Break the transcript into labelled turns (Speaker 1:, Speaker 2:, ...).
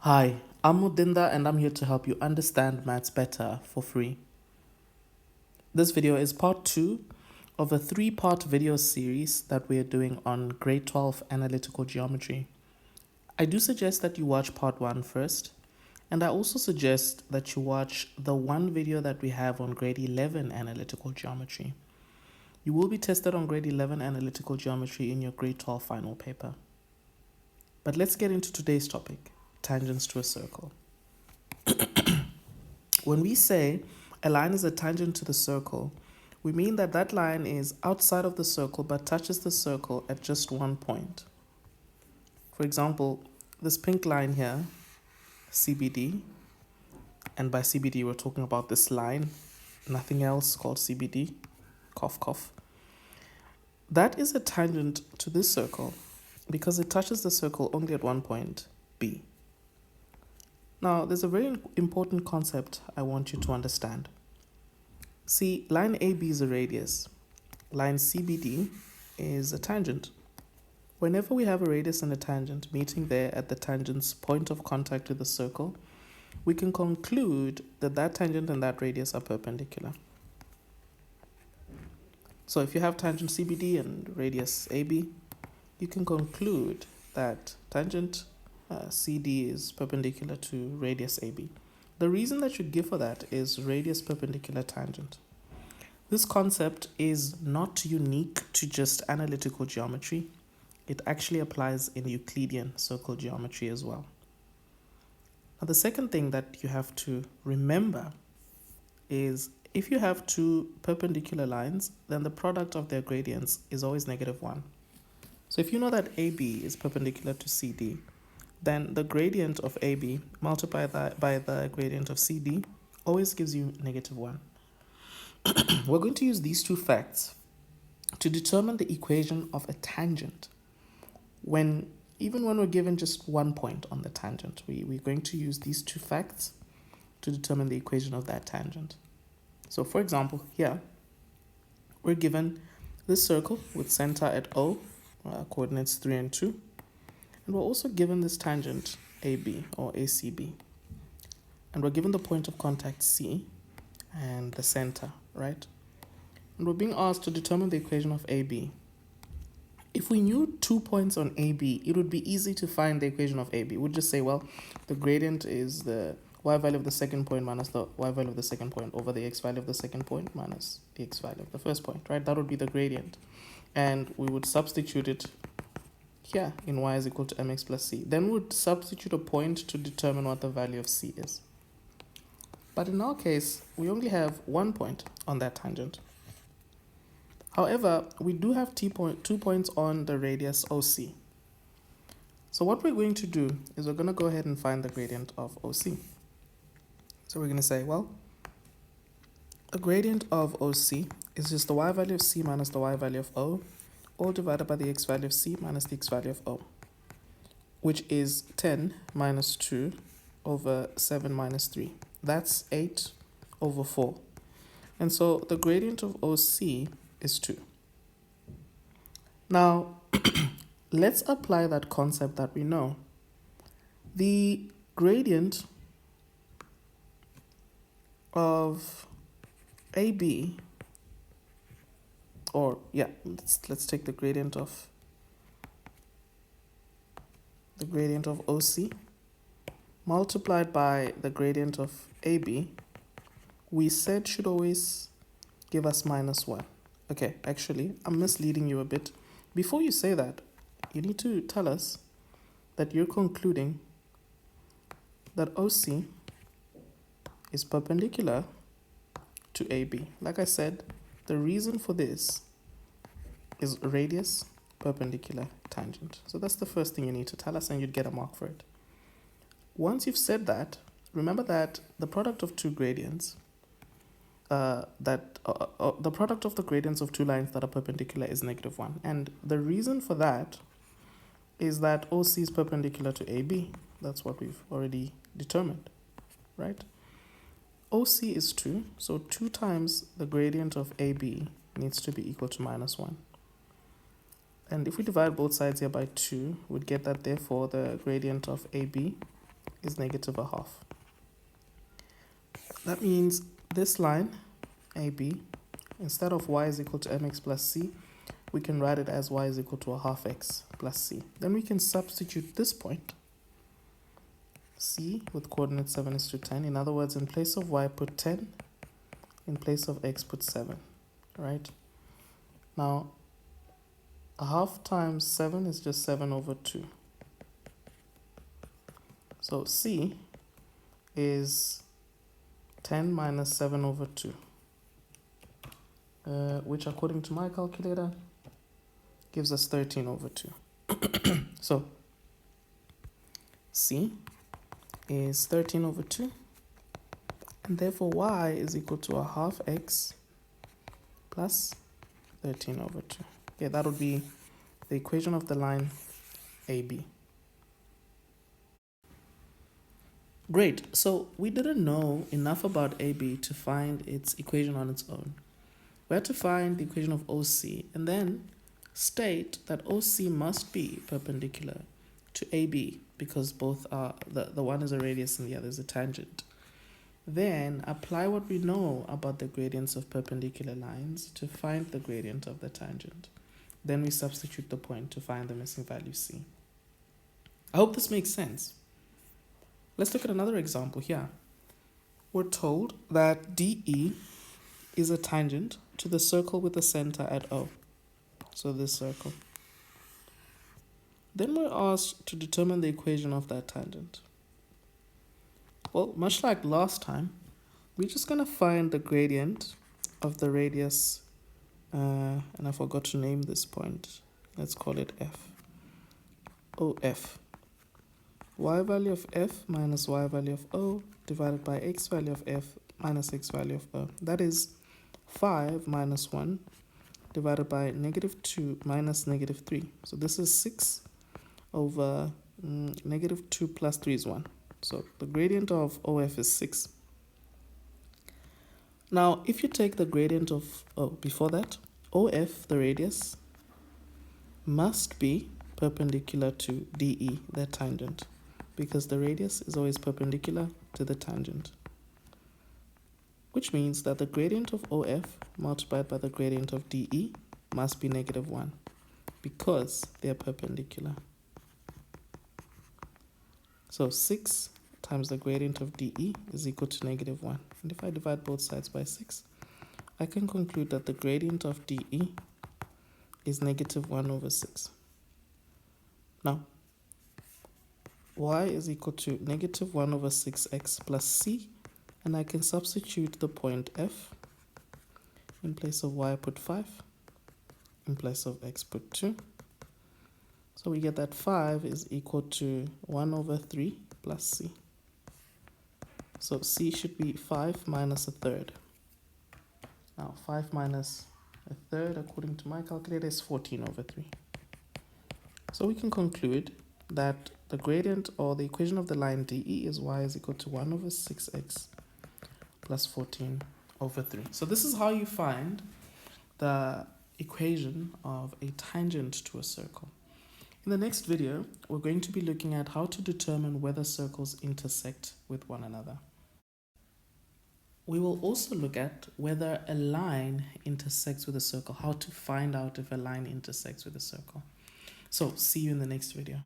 Speaker 1: Hi, I'm Mudinda and I'm here to help you understand maths better for free. This video is part 2 of a 3-part video series that we are doing on grade 12 analytical geometry. I do suggest that you watch part 1 first, and I also suggest that you watch the one video that we have on grade 11 analytical geometry. You will be tested on grade 11 analytical geometry in your grade 12 final paper. But let's get into today's topic, tangents to a circle. When we say a line is a tangent to the circle, we mean that that line is outside of the circle but touches the circle at just one point. For example, this pink line here, CBD, and by CBD we're talking about this line, nothing else called CBD, cough cough. That is a tangent to this circle because it touches the circle only at one point, B. Now, there's a very important concept I want you to understand. See, line AB is a radius. Line CBD is a tangent. Whenever we have a radius and a tangent meeting there at the tangent's point of contact with the circle, we can conclude that that tangent and that radius are perpendicular. So if you have tangent CBD and radius AB, you can conclude that tangent CD is perpendicular to radius AB. The reason that you give for that is radius perpendicular tangent. This concept is not unique to just analytical geometry. It actually applies in Euclidean circle geometry as well. Now, the second thing that you have to remember is if you have two perpendicular lines, then the product of their gradients is always -1. So if you know that AB is perpendicular to CD, then the gradient of AB multiplied by the gradient of CD always gives you -1. We're going to use these two facts to determine the equation of a tangent. Even when we're given just 1 point on the tangent, we're going to use these two facts to determine the equation of that tangent. So for example, here, we're given this circle with center at O, coordinates 3 and 2. And we're also given this tangent AB or ACB. And we're given the point of contact C and the center, right? And we're being asked to determine the equation of AB. If we knew 2 points on AB, it would be easy to find the equation of AB. We'd just say, well, the gradient is the y value of the second point minus the y value of the second point over the x value of the second point minus the x value of the first point, right? That would be the gradient. And we would substitute it here in y is equal to mx plus c. Then we would substitute a point to determine what the value of c is. But in our case, we only have 1 point on that tangent. However, we do have 2 points on the radius OC. So what we're going to do is we're going to go ahead and find the gradient of OC. So we're going to say, well, the gradient of OC is just the y value of c minus the y value of O, all divided by the x value of c minus the x value of O, which is 10 minus 2 over 7 minus 3. That's 8 over 4. And so the gradient of OC is 2. Now, let's apply that concept that we know. The gradient of AB, or yeah, let's take the gradient of OC multiplied by the gradient of AB, we said should always give us -1. Okay, actually, I'm misleading you a bit. Before you say that, you need to tell us that you're concluding that OC is perpendicular to AB. Like I said, the reason for this is radius perpendicular tangent. So that's the first thing you need to tell us, and you'd get a mark for it. Once you've said that, remember that the product of two gradients, the product of the gradients of two lines that are perpendicular is -1. And the reason for that is that OC is perpendicular to AB. That's what we've already determined, right? OC is 2, so 2 times the gradient of AB needs to be equal to -1. And if we divide both sides here by 2, we'd get that therefore the gradient of AB is negative a half. That means this line, AB, instead of y is equal to mx plus c, we can write it as y is equal to a half x plus c. Then we can substitute this point, c, with coordinate 7:10. In other words, in place of y, put 10. In place of x, put 7. Right? Now, a half times 7 is just 7/2. So c is 10 minus 7/2, which according to my calculator gives us 13/2. So c is 13/2, and therefore y is equal to a half x plus 13/2. Okay, that would be the equation of the line AB. Great, so we didn't know enough about AB to find its equation on its own. We had to find the equation of OC and then state that OC must be perpendicular to AB because both are, the one is a radius and the other is a tangent. Then apply what we know about the gradients of perpendicular lines to find the gradient of the tangent. Then we substitute the point to find the missing value C. I hope this makes sense. Let's look at another example here. We're told that DE is a tangent to the circle with the center at O. So this circle. Then we're asked to determine the equation of that tangent. Well, much like last time, we're just going to find the gradient of the radius, and I forgot to name this point. Let's call it F. OF. Y value of F minus Y value of O divided by X value of F minus X value of O. That is 5 minus 1 divided by -2 minus -3. So this is 6 over -2 plus 3 is 1. So the gradient of OF is 6. Now, if you take the gradient of, before that, OF, the radius, must be perpendicular to DE, the tangent, because the radius is always perpendicular to the tangent, which means that the gradient of OF multiplied by the gradient of DE must be -1 because they are perpendicular. So 6 times the gradient of DE is equal to -1. And if I divide both sides by 6, I can conclude that the gradient of DE is -1/6. Now, y is equal to -1/6x plus c, and I can substitute the point F. In place of y, put 5. In place of x, put 2. So we get that 5 is equal to 1/3 plus c. So c should be 5 minus 1/3. Now 5 minus 1/3, according to my calculator, is 14/3. So we can conclude that the gradient or the equation of the line DE is y is equal to 1/6x plus 14/3. So this is how you find the equation of a tangent to a circle. In the next video, we're going to be looking at how to determine whether circles intersect with one another. We will also look at whether a line intersects with a circle, how to find out if a line intersects with a circle. So see you in the next video.